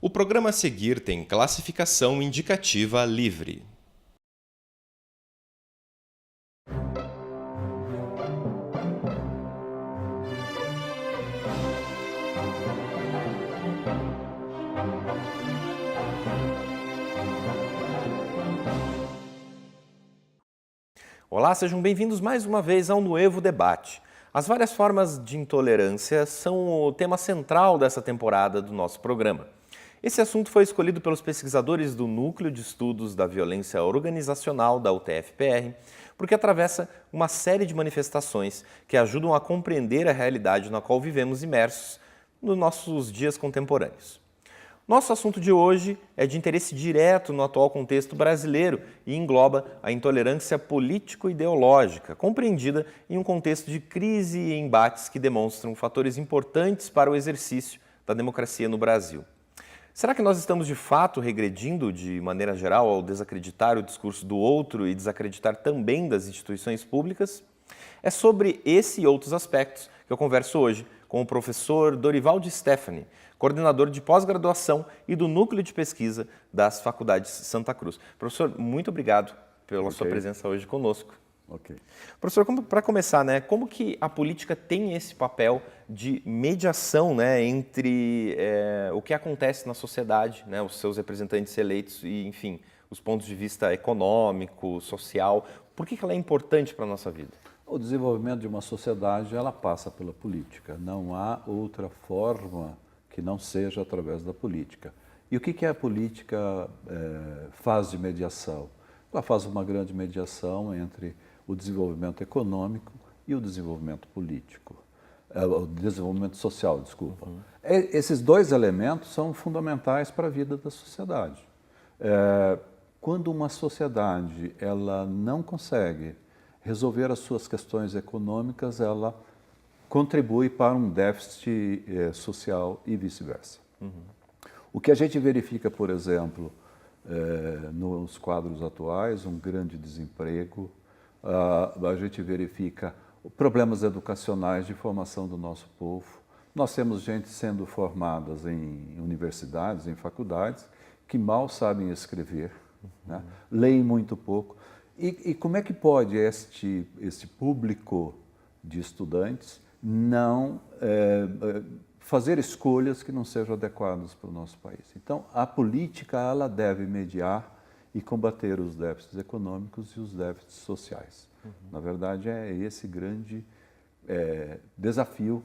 O programa a seguir tem classificação indicativa livre. Olá, sejam bem-vindos mais uma vez ao Nuevo Debate. As várias formas de intolerância são o tema central dessa temporada do nosso programa. Esse assunto foi escolhido pelos pesquisadores do Núcleo de Estudos da Violência Organizacional da UTF-PR, porque atravessa uma série de manifestações que ajudam a compreender a realidade na qual vivemos imersos nos nossos dias contemporâneos. Nosso assunto de hoje é de interesse direto no atual contexto brasileiro e engloba a intolerância político-ideológica, compreendida em um contexto de crise e embates que demonstram fatores importantes para o exercício da democracia no Brasil. Será que nós estamos de fato regredindo de maneira geral ao desacreditar o discurso do outro e desacreditar também das instituições públicas? É sobre esse e outros aspectos que eu converso hoje com o professor Dorival de Stefani, coordenador de pós-graduação e do Núcleo de Pesquisa das Faculdades Santa Cruz. Professor, muito obrigado pela sua presença hoje conosco. Ok. Professor, para começar, como que a política tem esse papel de mediação, entre o que acontece na sociedade, os seus representantes eleitos e, enfim, os pontos de vista econômico, social? Por que ela é importante para a nossa vida? O desenvolvimento de uma sociedade, ela passa pela política. Não há outra forma que não seja através da política. E o que a política faz de mediação? Ela faz uma grande mediação entre o desenvolvimento econômico e o desenvolvimento político. O desenvolvimento social, desculpa. Esses dois elementos são fundamentais para a vida da sociedade. Quando uma sociedade ela não consegue resolver as suas questões econômicas, ela contribui para um déficit social e vice-versa. O que a gente verifica, por exemplo, nos quadros atuais, um grande desemprego, a gente verifica problemas educacionais de formação do nosso povo. Nós temos gente sendo formadas em universidades, em faculdades, que mal sabem escrever, leem muito pouco. E como é que pode este público de estudantes não fazer escolhas que não sejam adequadas para o nosso país? Então, a política ela deve mediar e combater os déficits econômicos e os déficits sociais. Na verdade, é esse grande desafio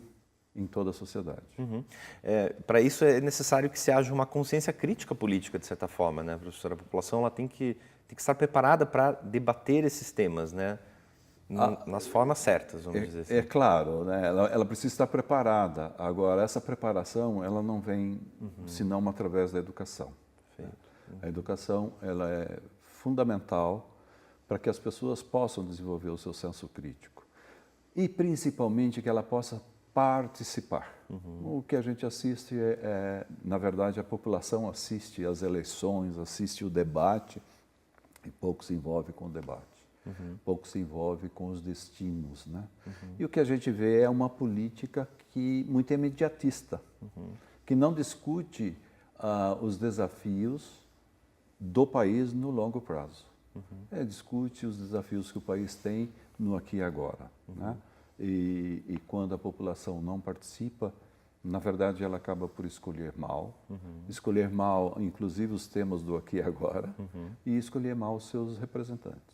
em toda a sociedade. Para isso é necessário que se haja uma consciência crítica política, de certa forma, professora? A população ela tem que estar preparada para debater esses temas, nas formas certas, vamos dizer assim. É claro, ela precisa estar preparada. Agora, essa preparação ela não vem senão através da educação. A educação ela é fundamental para que as pessoas possam desenvolver o seu senso crítico e, principalmente, que ela possa participar. O que a gente assiste na verdade, a população assiste às eleições, assiste o debate e pouco se envolve com o debate. Pouco se envolve com os destinos. E o que a gente vê é uma política que muito imediatista, que não discute os desafios do país no longo prazo. Discute os desafios que o país tem no aqui e agora. E quando a população não participa, na verdade ela acaba por escolher mal, inclusive os temas do aqui e agora, e escolher mal os seus representantes.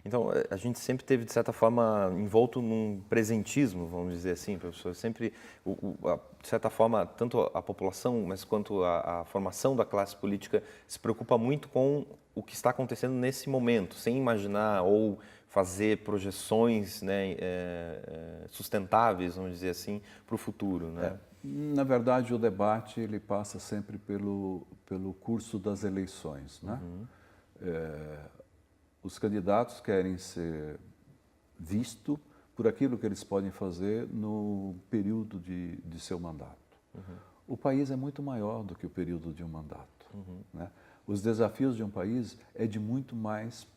Então, a gente sempre teve, de certa forma, envolto num presentismo, vamos dizer assim, professor. Sempre, de certa forma, tanto a população, mas quanto a formação da classe política se preocupa muito com o que está acontecendo nesse momento, sem imaginar ou fazer projeções sustentáveis, vamos dizer assim, para o futuro. Na verdade, o debate ele passa sempre pelo curso das eleições. Os candidatos querem ser vistos por aquilo que eles podem fazer no período de seu mandato. O país é muito maior do que o período de um mandato. Os desafios de um país é de muito mais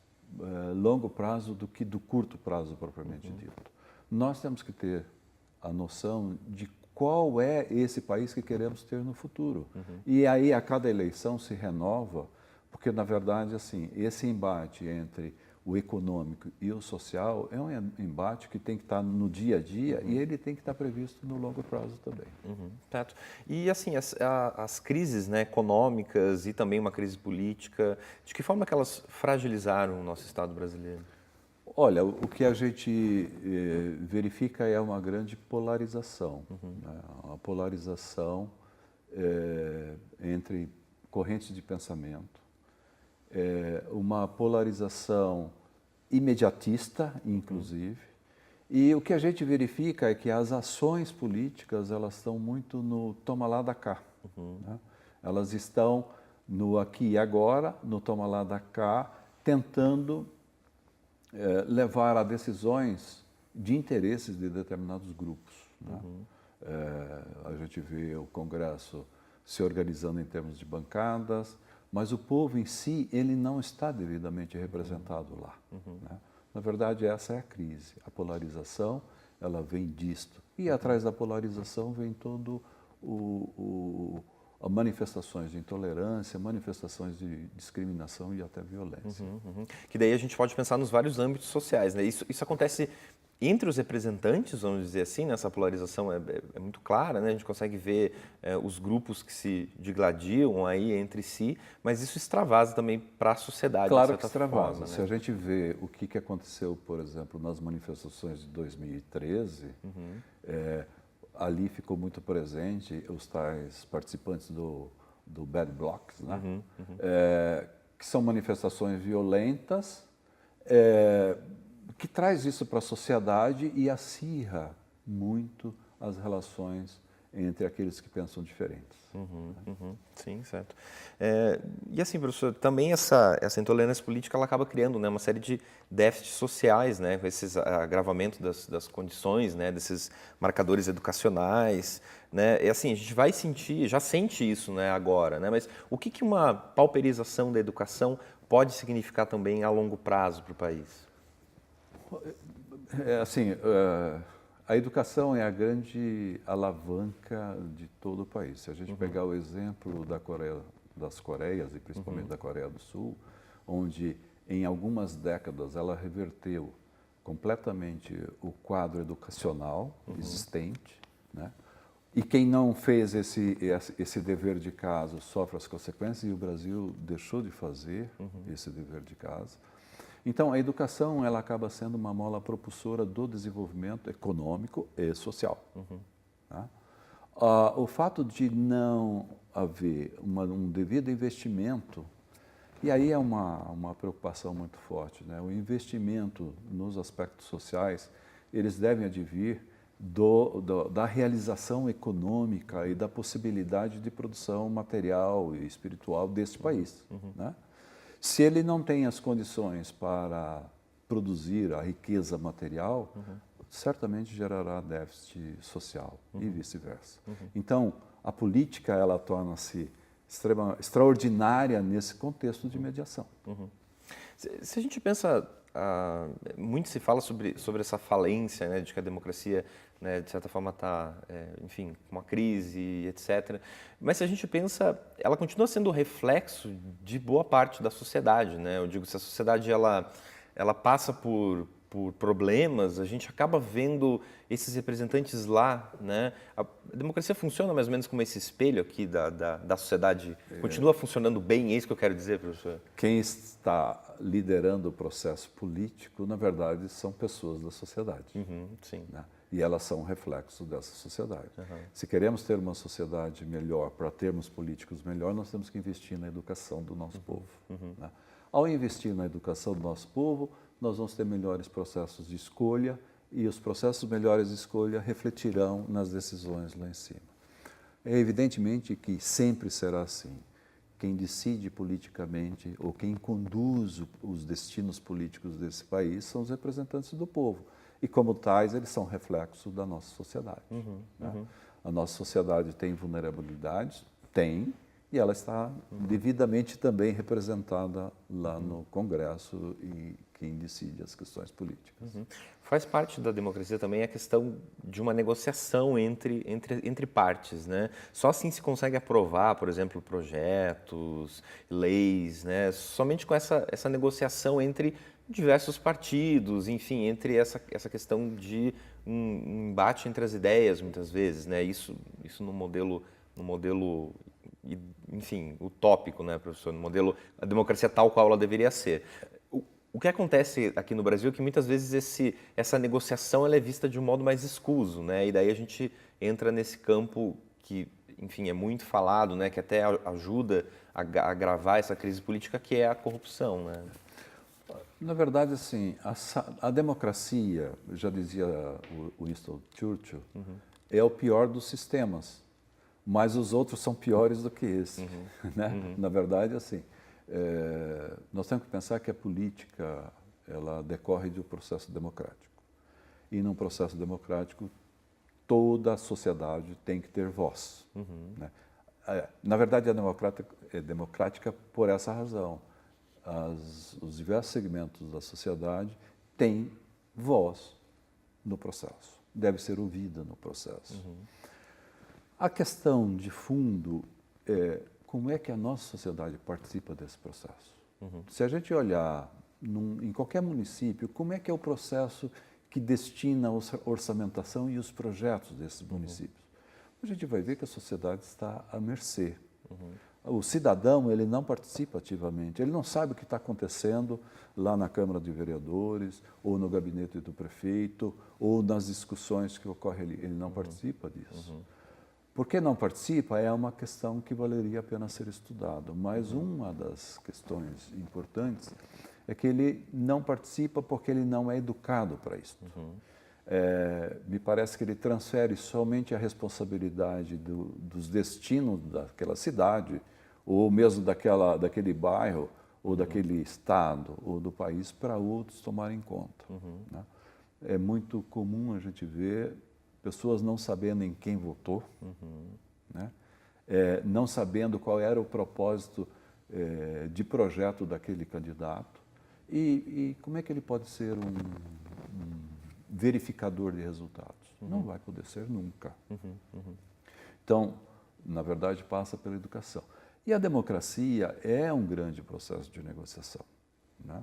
longo prazo do que do curto prazo propriamente dito. Nós temos que ter a noção de qual é esse país que queremos ter no futuro. E aí, a cada eleição se renova, porque, na verdade, assim, esse embate entre o econômico e o social é um embate que tem que estar no dia a dia e ele tem que estar previsto no longo prazo também. Certo. E assim, as crises, né, econômicas e também uma crise política, de que forma que elas fragilizaram o nosso Estado brasileiro? Olha, o que a gente verifica é uma grande polarização, né? Uma polarização entre correntes de pensamento, uma polarização imediatista, inclusive, e o que a gente verifica é que as ações políticas elas estão muito no toma lá da cá, né? Elas estão no aqui e agora, no toma lá da cá, tentando levar a decisões de interesses de determinados grupos, né? A gente vê o Congresso se organizando em termos de bancadas, mas o povo em si, ele não está devidamente representado lá, né? Na verdade, essa é a crise. A polarização, ela vem disto. E atrás da polarização vem todo manifestações de intolerância, manifestações de discriminação e até violência. Que daí a gente pode pensar nos vários âmbitos sociais, né? Isso acontece entre os representantes, vamos dizer assim, né? Essa polarização é muito clara, né? A gente consegue ver os grupos que se digladiam aí entre si, mas isso extravasa também para a sociedade, Claro de que certa extravasa. forma, Se né? a gente vê o que aconteceu, por exemplo, nas manifestações de 2013, ali ficou muito presente os tais participantes do Bad Blocs, né? Que são manifestações violentas, que traz isso para a sociedade e acirra muito as relações entre aqueles que pensam diferentes. Sim, certo. E assim, professor, também essa intolerância política ela acaba criando, né, uma série de déficits sociais, né, com esses agravamento das condições, né, desses marcadores educacionais, né, e assim, a gente vai sentir, já sente isso, né, agora, né, mas o que uma pauperização da educação pode significar também a longo prazo para o país? A educação é a grande alavanca de todo o país. Se a gente pegar o exemplo das Coreias, e principalmente da Coreia do Sul, onde em algumas décadas ela reverteu completamente o quadro educacional existente, né? E quem não fez esse dever de casa sofre as consequências, e o Brasil deixou de fazer esse dever de casa. Então, a educação ela acaba sendo uma mola propulsora do desenvolvimento econômico e social. Tá? O fato de não haver um devido investimento, e aí é uma preocupação muito forte, né? O investimento nos aspectos sociais, eles devem advir da realização econômica e da possibilidade de produção material e espiritual deste país, né? Se ele não tem as condições para produzir a riqueza material, certamente gerará déficit social e vice-versa. Então, a política ela torna-se extraordinária nesse contexto de mediação. Se a gente pensa, muito se fala sobre essa falência, né, de que a democracia, né, de certa forma está, enfim, com uma crise, etc. Mas se a gente pensa, ela continua sendo o reflexo de boa parte da sociedade, né? Eu digo, se a sociedade ela passa por problemas, a gente acaba vendo esses representantes lá, né? A democracia funciona mais ou menos como esse espelho aqui da sociedade. Continua funcionando bem, é isso que eu quero dizer, professor? Quem está liderando o processo político, na verdade, são pessoas da sociedade. Sim. Né? E elas são um reflexo dessa sociedade. Se queremos ter uma sociedade melhor, para termos políticos melhores, nós temos que investir na educação do nosso povo. Né? Ao investir na educação do nosso povo, nós vamos ter melhores processos de escolha, e os processos melhores de escolha refletirão nas decisões lá em cima. É evidentemente que sempre será assim. Quem decide politicamente ou quem conduz os destinos políticos desse país são os representantes do povo. E, como tais, eles são reflexo da nossa sociedade. Né? A nossa sociedade tem vulnerabilidades? Tem, e ela está devidamente também representada lá no Congresso, e quem decide as questões políticas. Faz parte da democracia também a questão de uma negociação entre partes, né? Só assim se consegue aprovar, por exemplo, projetos, leis, né? Somente com essa negociação entre diversos partidos, enfim, entre essa questão de um embate entre as ideias, muitas vezes, né? Isso no modelo, enfim, utópico, né, professor? No modelo, a democracia tal qual ela deveria ser. O que acontece aqui no Brasil é que muitas vezes essa negociação ela é vista de um modo mais escuso, né? E daí a gente entra nesse campo que, enfim, é muito falado, né? Que até ajuda a agravar essa crise política, que é a corrupção, né? Na verdade, assim, a democracia, já dizia o Winston Churchill, é o pior dos sistemas, mas os outros são piores do que esse, né? Na verdade, assim, nós temos que pensar que a política ela decorre de um processo democrático. E num processo democrático, toda a sociedade tem que ter voz. Né? Na verdade, é democrática por essa razão. Os diversos segmentos da sociedade têm voz no processo, deve ser ouvida no processo. A questão de fundo é como é que a nossa sociedade participa desse processo. Se a gente olhar em qualquer município, como é que é o processo que destina a orçamentação e os projetos desses municípios? A gente vai ver que a sociedade está à mercê. O cidadão, ele não participa ativamente, ele não sabe o que está acontecendo lá na Câmara de Vereadores, ou no gabinete do prefeito, ou nas discussões que ocorrem ali, ele não participa disso. Por que não participa é uma questão que valeria a pena ser estudada, mas uma das questões importantes é que ele não participa porque ele não é educado para isso. Me parece que ele transfere somente a responsabilidade dos destinos daquela cidade, ou mesmo daquele bairro, ou daquele estado, ou do país, para outros tomarem conta. Né? É muito comum a gente ver pessoas não sabendo em quem votou, né? Não sabendo qual era o propósito de projeto daquele candidato, e como é que ele pode ser um verificador de resultados? Não vai poder ser nunca. Então, na verdade, passa pela educação. E a democracia é um grande processo de negociação. Né?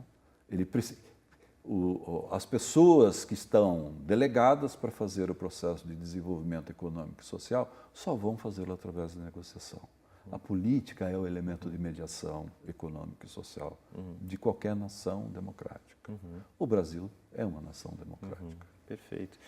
As pessoas que estão delegadas para fazer o processo de desenvolvimento econômico e social só vão fazê-lo através da negociação. A política é o elemento de mediação econômica e social de qualquer nação democrática. O Brasil é uma nação democrática. Perfeito.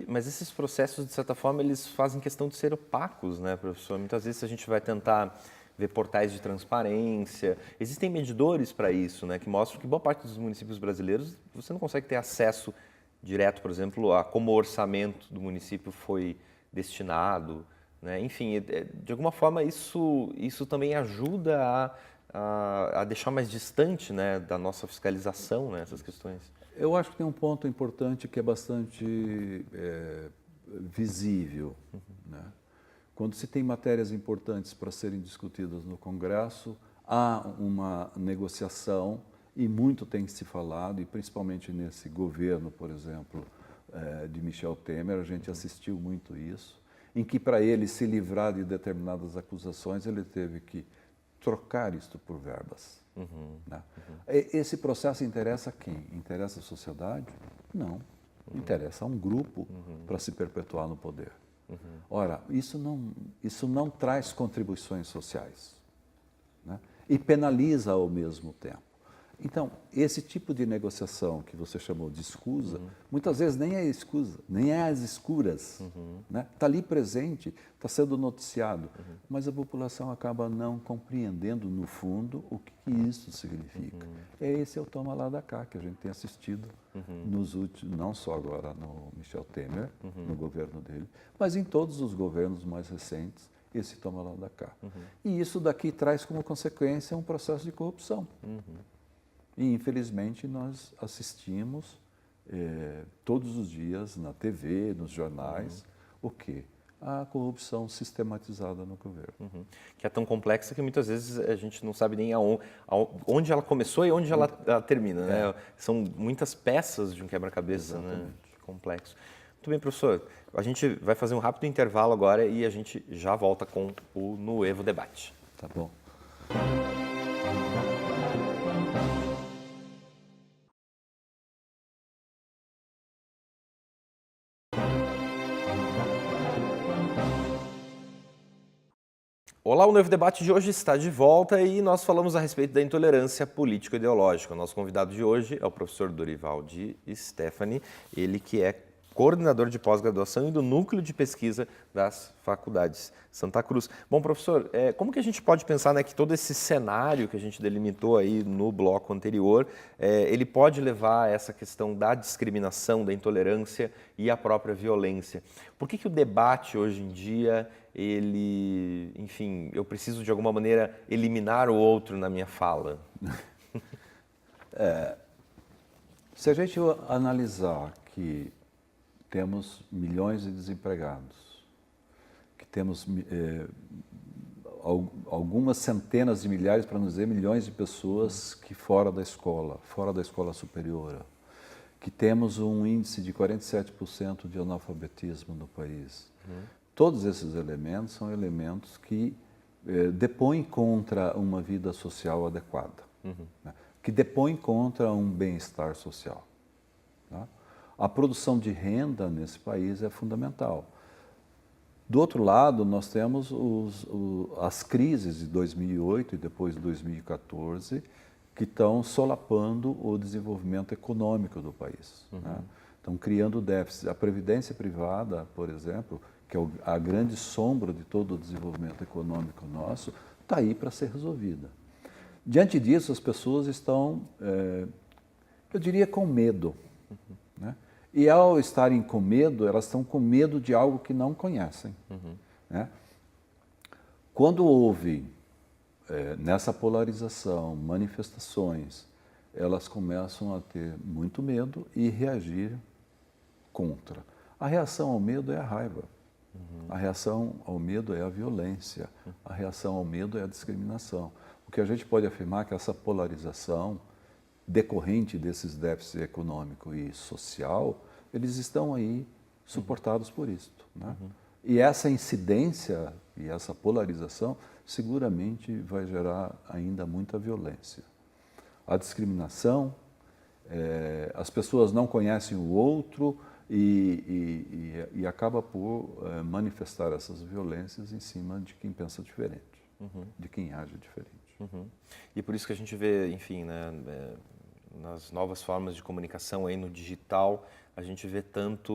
Mas esses processos, de certa forma, eles fazem questão de ser opacos, né, professor? Muitas vezes a gente vai tentar ver portais de transparência. Existem medidores para isso, né, que mostram que boa parte dos municípios brasileiros você não consegue ter acesso direto, por exemplo, a como o orçamento do município foi destinado, né? Enfim, de alguma forma isso também ajuda a deixar mais distante, né, da nossa fiscalização, né, essas questões. Eu acho que tem um ponto importante que é bastante visível. Né? Quando se tem matérias importantes para serem discutidas no Congresso, há uma negociação e muito tem se falado, e principalmente nesse governo, por exemplo, de Michel Temer, a gente assistiu muito isso, em que para ele se livrar de determinadas acusações, ele teve que trocar isto por verbas. Né? Esse processo interessa a quem? Interessa a sociedade? Não. Interessa a um grupo para se perpetuar no poder. Ora, isso não traz contribuições sociais, né? E penaliza ao mesmo tempo. Então, esse tipo de negociação que você chamou de escusa, muitas vezes nem é escusa, nem é às escuras. Né? Está ali presente, está sendo noticiado, mas a população acaba não compreendendo, no fundo, o que isso significa. Esse é o toma lá da cá que a gente tem assistido nos últimos, não só agora no Michel Temer, no governo dele, mas em todos os governos mais recentes, esse toma lá da cá. E isso daqui traz como consequência um processo de corrupção. E, infelizmente, nós assistimos todos os dias na TV, nos jornais, o quê? a corrupção sistematizada no governo. Que é tão complexa que muitas vezes a gente não sabe nem onde ela começou e onde ela termina, né? São muitas peças de um quebra-cabeça, né? Complexo. Muito bem, professor. A gente vai fazer um rápido intervalo agora e a gente já volta com o No Evo Debate. Tá bom. Olá, o Novo Debate de hoje está de volta e nós falamos a respeito da intolerância político-ideológica. O nosso convidado de hoje é o professor Dorival Di Stefani, ele que é coordenador de pós-graduação e do Núcleo de Pesquisa das Faculdades Santa Cruz. Bom, professor, como que a gente pode pensar, né, que todo esse cenário que a gente delimitou aí no bloco anterior, ele pode levar a essa questão da discriminação, da intolerância e a própria violência? Por que o debate hoje em dia, ele, enfim, eu preciso de alguma maneira eliminar o outro na minha fala? Se a gente analisar que temos milhões de desempregados, que temos algumas centenas de milhares, para não dizer milhões de pessoas que fora da escola superior, que temos um índice de 47% de analfabetismo no país. Todos esses elementos são elementos que depõem contra uma vida social adequada, né? Que depõem contra um bem-estar social. Tá? A produção de renda nesse país é fundamental. Do outro lado, nós temos as crises de 2008 e depois de 2014, que estão solapando o desenvolvimento econômico do país. Né? Estão criando déficits. A previdência privada, por exemplo, que é a grande sombra de todo o desenvolvimento econômico nosso, está aí para ser resolvida. Diante disso, as pessoas estão, eu diria, com medo. Né? E ao estarem com medo, elas estão com medo de algo que não conhecem. Né? Quando houve, nessa polarização, manifestações, elas começam a ter muito medo e reagir contra. A reação ao medo é a raiva. A reação ao medo é a violência. A reação ao medo é a discriminação. O que a gente pode afirmar é que essa polarização decorrente desses déficits econômico e social, eles estão aí suportados por isto. Né? E essa incidência e essa polarização seguramente vai gerar ainda muita violência. A discriminação, as pessoas não conhecem o outro e acaba por manifestar essas violências em cima de quem pensa diferente, de quem age diferente. E por isso que a gente vê, enfim, né, nas novas formas de comunicação aí no digital, a gente vê tantas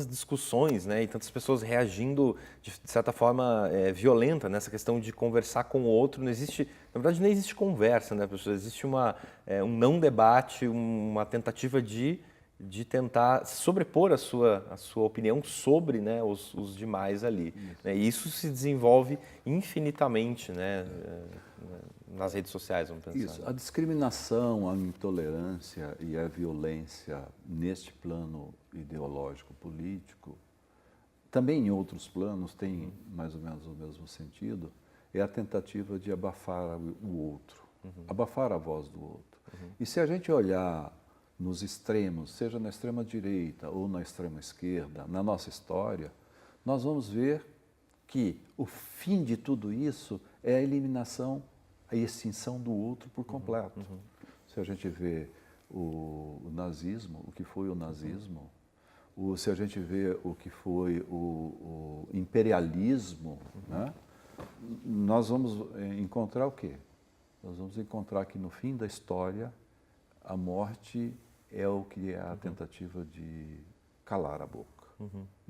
discussões, né, e tantas pessoas reagindo de certa forma violenta nessa questão de conversar com o outro. Não existe, na verdade, nem existe conversa, né, professor? Existe um não debate, uma tentativa de tentar sobrepor a sua opinião sobre, né, os demais ali. Né? E isso se desenvolve infinitamente, né, nas redes sociais, vamos pensar. Isso. A discriminação, a intolerância e a violência neste plano ideológico político, também em outros planos tem mais ou menos o mesmo sentido, é a tentativa de abafar o outro, abafar a voz do outro. E se a gente olhar nos extremos, seja na extrema direita ou na extrema esquerda, na nossa história, nós vamos ver que o fim de tudo isso é a eliminação, a extinção do outro por completo. Se a gente vê o nazismo, o que foi o nazismo, se a gente vê o que foi o imperialismo, né, nós vamos encontrar o quê? Nós vamos encontrar que no fim da história a morte é o que é a tentativa de calar a boca,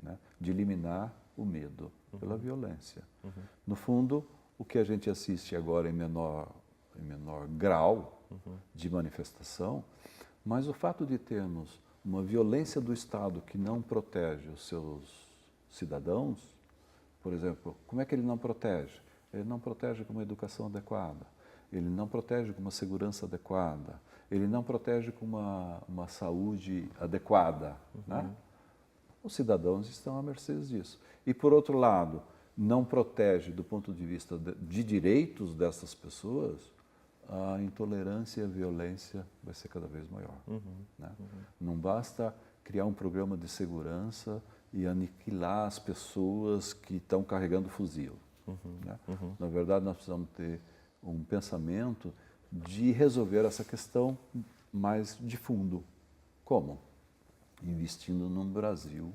né, de eliminar o medo pela violência. No fundo, o que a gente assiste agora em menor grau de manifestação, mas o fato de termos uma violência do Estado que não protege os seus cidadãos, por exemplo, como é que ele não protege? Ele não protege com uma educação adequada, ele não protege com uma segurança adequada, ele não protege com uma saúde adequada. Né? os cidadãos estão à mercê disso. E, por outro lado, não protege do ponto de vista de direitos dessas pessoas, a intolerância e a violência vai ser cada vez maior. Né? Não basta criar um programa de segurança e aniquilar as pessoas que estão carregando fuzil. Né? Na verdade, nós precisamos ter um pensamento de resolver essa questão mais de fundo. Como? Investindo num Brasil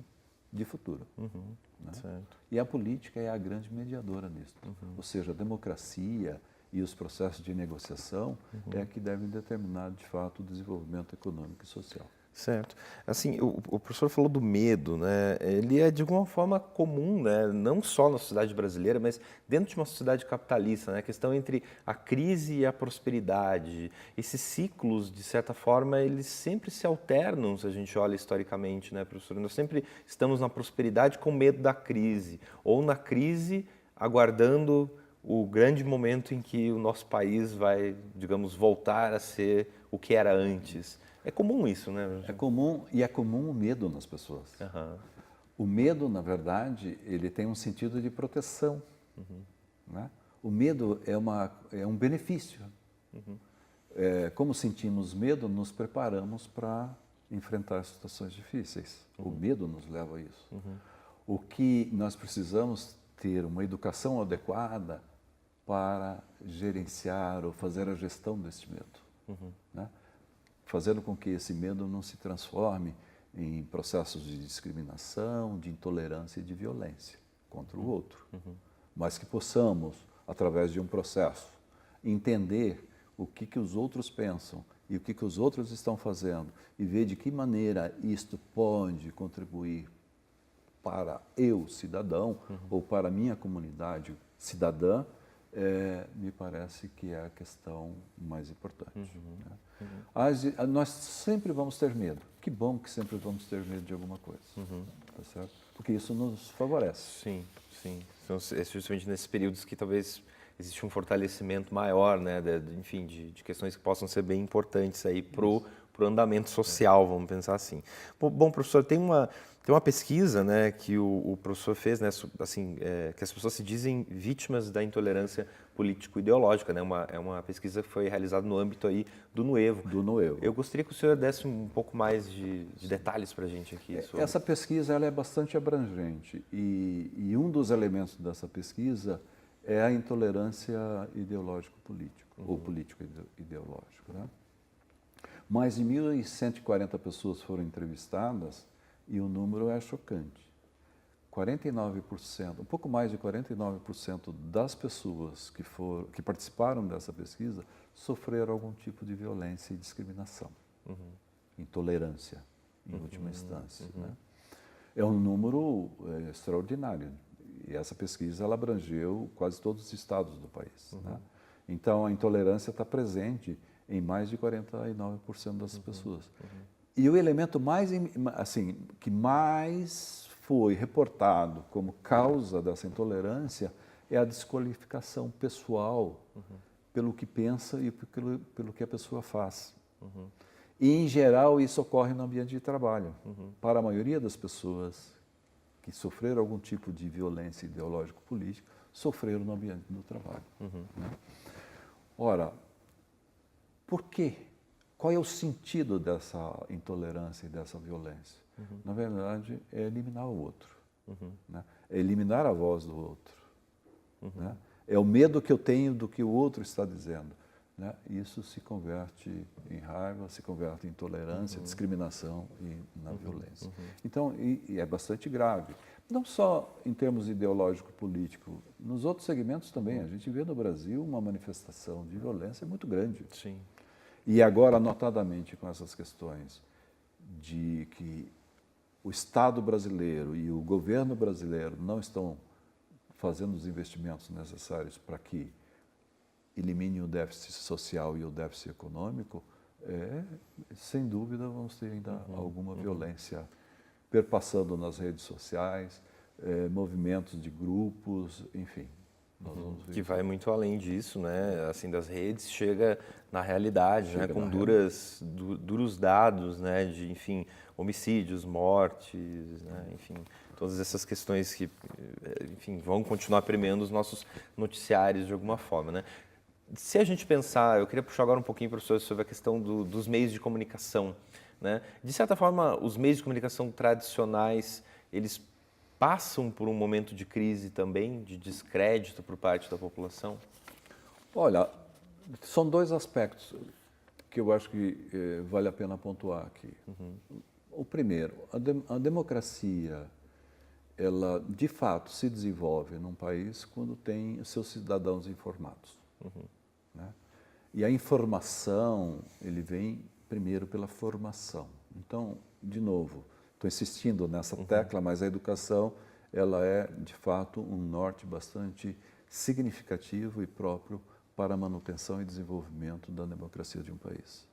de futuro. Né? E a política é a grande mediadora nisso. Ou seja, a democracia e os processos de negociação é que devem determinar, de fato, o desenvolvimento econômico e social. Certo. Assim, o professor falou do medo, né? Ele é de alguma forma comum, né? Não só na sociedade brasileira, mas dentro de uma sociedade capitalista, né? A questão entre a crise e a prosperidade. Esses ciclos, de certa forma, eles sempre se alternam, se a gente olha historicamente, né, professor? Nós sempre estamos na prosperidade com medo da crise, ou na crise aguardando o grande momento em que o nosso país vai, digamos, voltar a ser o que era antes. É comum isso, né? É comum, e é comum o medo nas pessoas. O medo, na verdade, ele tem um sentido de proteção. Né? O medo é um benefício. Como sentimos medo, nos preparamos para enfrentar situações difíceis. O medo nos leva a isso. O que nós precisamos ter uma educação adequada para gerenciar ou fazer a gestão desse medo. Né? Fazendo com que esse medo não se transforme em processos de discriminação, de intolerância e de violência contra o outro. Mas que possamos, através de um processo, entender o que os outros pensam e o que os outros estão fazendo e ver de que maneira isto pode contribuir para eu, cidadão, ou para a minha comunidade cidadã, me parece que é a questão mais importante. Né? Nós sempre vamos ter medo. Que bom que sempre vamos ter medo de alguma coisa. Tá certo? Porque isso nos favorece. Sim, sim. Então, é justamente nesses períodos que talvez existe um fortalecimento maior, né, enfim, de questões que possam ser bem importantes aí para o andamento social, vamos pensar assim. Bom, professor, tem uma pesquisa, né, que o professor fez, né, assim, que as pessoas se dizem vítimas da intolerância político-ideológica, né, é uma pesquisa que foi realizada no âmbito aí do Nuevo. Do Nuevo. Eu gostaria que o senhor desse um pouco mais de detalhes para a gente aqui. Sobre... Essa pesquisa ela é bastante abrangente e um dos elementos dessa pesquisa é a intolerância ideológico-político, ou político-ideológico. Né? Mais de 1.140 pessoas foram entrevistadas e o número é chocante. 49%, um pouco mais de 49% das pessoas que participaram dessa pesquisa sofreram algum tipo de violência e discriminação, intolerância, em última instância. Né? É um número extraordinário. E essa pesquisa ela abrangeu quase todos os estados do país. Né? Então, a intolerância está presente em mais de 49% das pessoas. E o elemento mais, assim, que mais foi reportado como causa dessa intolerância é a desqualificação pessoal pelo que pensa e pelo que a pessoa faz. E, em geral, isso ocorre no ambiente de trabalho. Para a maioria das pessoas que sofreram algum tipo de violência ideológico-política, sofreram no ambiente do trabalho. Né? Ora, por quê? Qual é o sentido dessa intolerância e dessa violência? Na verdade, é eliminar o outro. Né? É eliminar a voz do outro. Né? É o medo que eu tenho do que o outro está dizendo. Né? Isso se converte em raiva, se converte em intolerância, discriminação e na violência. Então, e é bastante grave. Não só em termos ideológico-político, nos outros segmentos também. A gente vê no Brasil uma manifestação de violência muito grande. Sim. E agora, notadamente, com essas questões de que o Estado brasileiro e o governo brasileiro não estão fazendo os investimentos necessários para que elimine o déficit social e o déficit econômico, sem dúvida vamos ter ainda alguma violência perpassando nas redes sociais, movimentos de grupos, enfim. nós vamos Que vai muito além disso, né? Assim, das redes, chega na realidade, Chega né? Com na duros dados, né? De, enfim, homicídios, mortes, né? Enfim, todas essas questões que, enfim, vão continuar permeando os nossos noticiários de alguma forma, né? Se a gente pensar, eu queria puxar agora um pouquinho, professor, sobre a questão dos meios de comunicação, né? De certa forma, os meios de comunicação tradicionais, eles passam por um momento de crise também, de descrédito por parte da população? Olha, são dois aspectos que eu acho que vale a pena pontuar aqui. O primeiro, a democracia, ela de fato se desenvolve num país quando tem os seus cidadãos informados. Né? E a informação, ele vem primeiro pela formação. Então, de novo, estou insistindo nessa tecla, mas a educação, ela é de fato um norte bastante significativo e próprio para a manutenção e desenvolvimento da democracia de um país.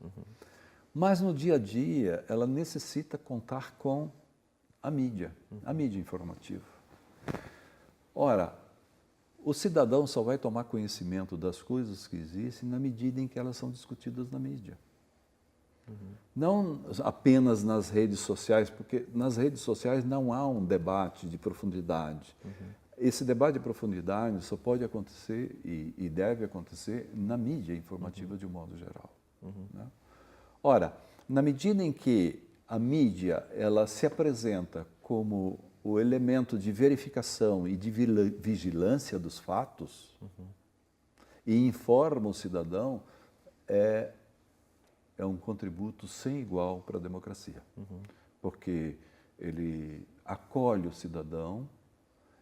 Mas no dia a dia, ela necessita contar com a mídia informativa. Ora, o cidadão só vai tomar conhecimento das coisas que existem na medida em que elas são discutidas na mídia. Não apenas nas redes sociais, porque nas redes sociais não há um debate de profundidade. Esse debate de profundidade só pode acontecer e deve acontecer na mídia informativa de um modo geral. Né? Ora, na medida em que a mídia ela se apresenta como o elemento de verificação e de vigilância dos fatos e informa o cidadão, é um contributo sem igual para a democracia. Porque ele acolhe o cidadão,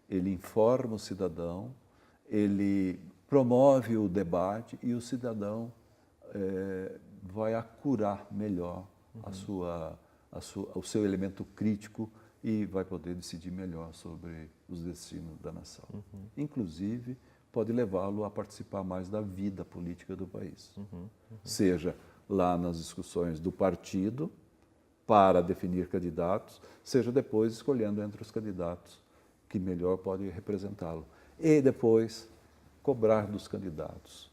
ele informa o cidadão, ele promove o debate e o cidadão vai acurar melhor o seu elemento crítico e vai poder decidir melhor sobre os destinos da nação. Inclusive, pode levá-lo a participar mais da vida política do país. Seja lá nas discussões do partido para definir candidatos, seja depois escolhendo entre os candidatos que melhor podem representá-lo. E depois cobrar dos candidatos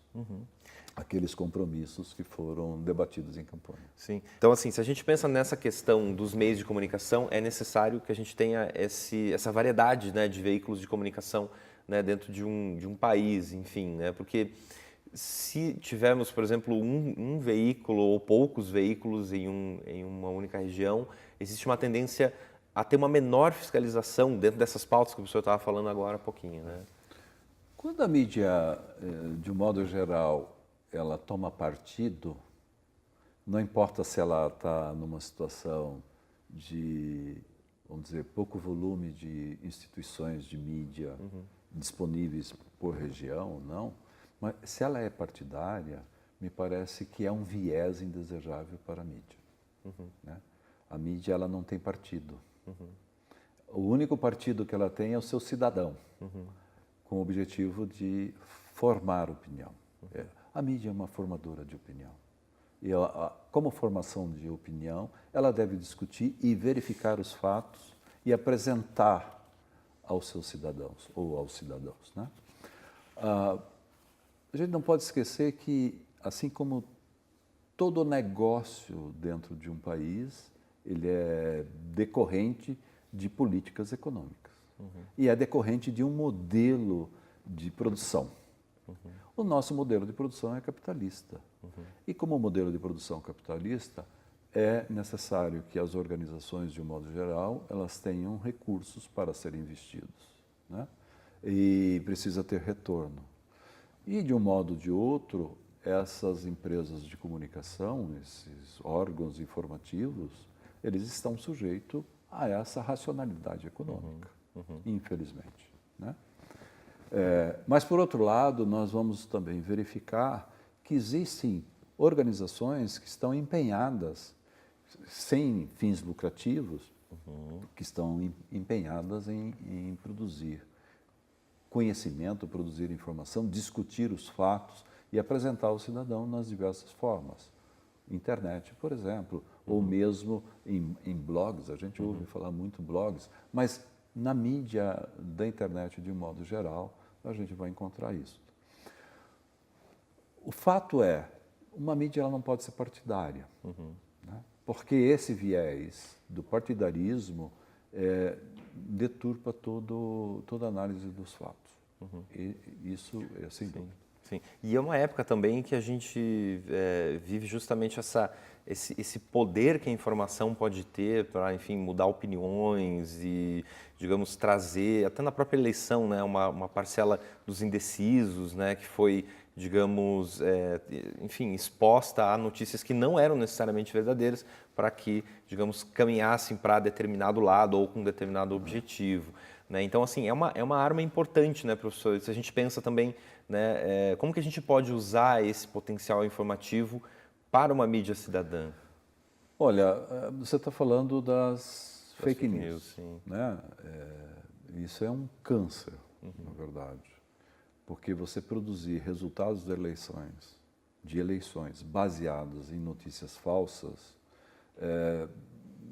aqueles compromissos que foram debatidos em campanha. Sim. Então, assim, se a gente pensa nessa questão dos meios de comunicação, é necessário que a gente tenha essa variedade, né, de veículos de comunicação, né, dentro de um país, enfim, né, porque se tivermos, por exemplo, um veículo ou poucos veículos em uma única região, existe uma tendência a ter uma menor fiscalização dentro dessas pautas que o professor estava falando agora há pouquinho, né? Quando a mídia, de um modo geral, ela toma partido, não importa se ela está numa situação de, vamos dizer, pouco volume de instituições de mídia disponíveis por região ou não, mas se ela é partidária, me parece que é um viés indesejável para a mídia. Né? A mídia ela não tem partido. O único partido que ela tem é o seu cidadão, com o objetivo de formar opinião. A mídia é uma formadora de opinião. E como formação de opinião, ela deve discutir e verificar os fatos e apresentar aos seus cidadãos ou aos cidadãos. Né? A gente não pode esquecer que, assim como todo negócio dentro de um país, ele é decorrente de políticas econômicas. E é decorrente de um modelo de produção. O nosso modelo de produção é capitalista. E como modelo de produção capitalista, é necessário que as organizações, de um modo geral, elas tenham recursos para serem investidos. Né? E precisa ter retorno. E, de um modo ou de outro, essas empresas de comunicação, esses órgãos informativos, eles estão sujeitos a essa racionalidade econômica, infelizmente. Né? Mas, por outro lado, nós vamos também verificar que existem organizações que estão empenhadas, sem fins lucrativos, que estão empenhadas em produzir conhecimento, produzir informação, discutir os fatos e apresentar ao cidadão nas diversas formas. Internet, por exemplo, ou mesmo em blogs, a gente ouve falar muito blogs, mas na mídia da internet, de um modo geral, a gente vai encontrar isso. O fato é, uma mídia ela não pode ser partidária, né? Porque esse viés do partidarismo deturpa toda a análise dos fatos. E isso é sem dúvida. Sim. E é uma época também que a gente vive justamente esse poder que a informação pode ter para, enfim, mudar opiniões e, digamos, trazer, até na própria eleição, né, uma parcela dos indecisos, né, que foi, digamos, enfim, exposta a notícias que não eram necessariamente verdadeiras para que, digamos, caminhassem para determinado lado ou com determinado objetivo. Né? Então, assim, é uma arma importante, né, professor? Se a gente pensa também, né, como que a gente pode usar esse potencial informativo para uma mídia cidadã? Olha, você está falando das fake news, sim. né? Isso é um câncer, na verdade, porque você produzir resultados de eleições baseados em notícias falsas,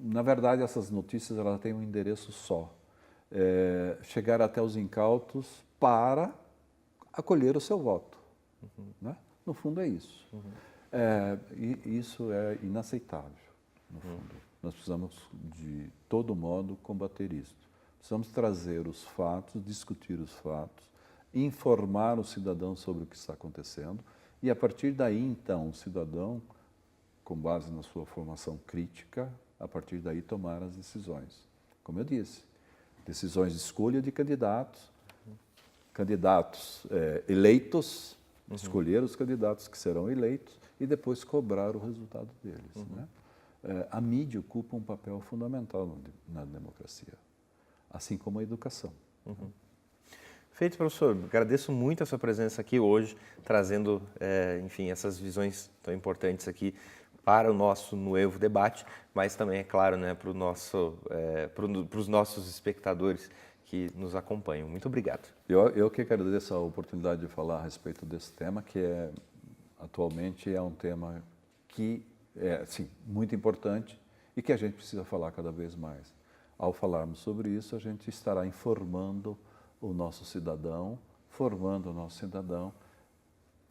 na verdade essas notícias elas têm um endereço só. Chegar até os incautos para acolher o seu voto. Né? No fundo é isso. E isso é inaceitável, no fundo. Nós precisamos, de todo modo, combater isso. Precisamos trazer os fatos, discutir os fatos, informar o cidadão sobre o que está acontecendo e, a partir daí, então, o cidadão, com base na sua formação crítica, a partir daí tomar as decisões. Como eu disse, decisões de escolha de candidatos eleitos, escolher os candidatos que serão eleitos e depois cobrar o resultado deles. Né? A mídia ocupa um papel fundamental na democracia, assim como a educação. Feito, professor. Agradeço muito a sua presença aqui hoje, trazendo, enfim, essas visões tão importantes aqui para o nosso Nuevo Debate, mas também, é claro, né, para os nossos espectadores que nos acompanham. Muito obrigado. Eu que agradeço a oportunidade de falar a respeito desse tema, que atualmente é um tema que é, sim, muito importante e que a gente precisa falar cada vez mais. Ao falarmos sobre isso, a gente estará informando o nosso cidadão, formando o nosso cidadão,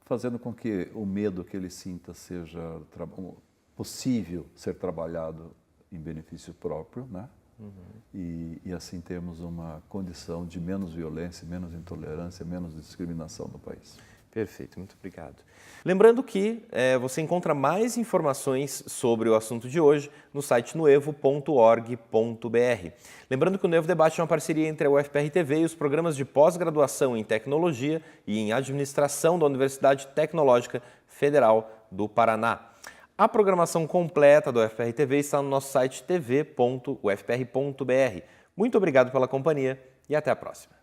fazendo com que o medo que ele sinta seja possível ser trabalhado em benefício próprio, né? E assim termos uma condição de menos violência, menos intolerância, menos discriminação no país. Perfeito, muito obrigado. Lembrando que você encontra mais informações sobre o assunto de hoje no site nuevo.org.br. Lembrando que o Nuevo Debate é uma parceria entre a UFPR-TV e os programas de pós-graduação em Tecnologia e em Administração da Universidade Tecnológica Federal do Paraná. A programação completa do UFPR-TV está no nosso site tv.ufpr.br. Muito obrigado pela companhia e até a próxima.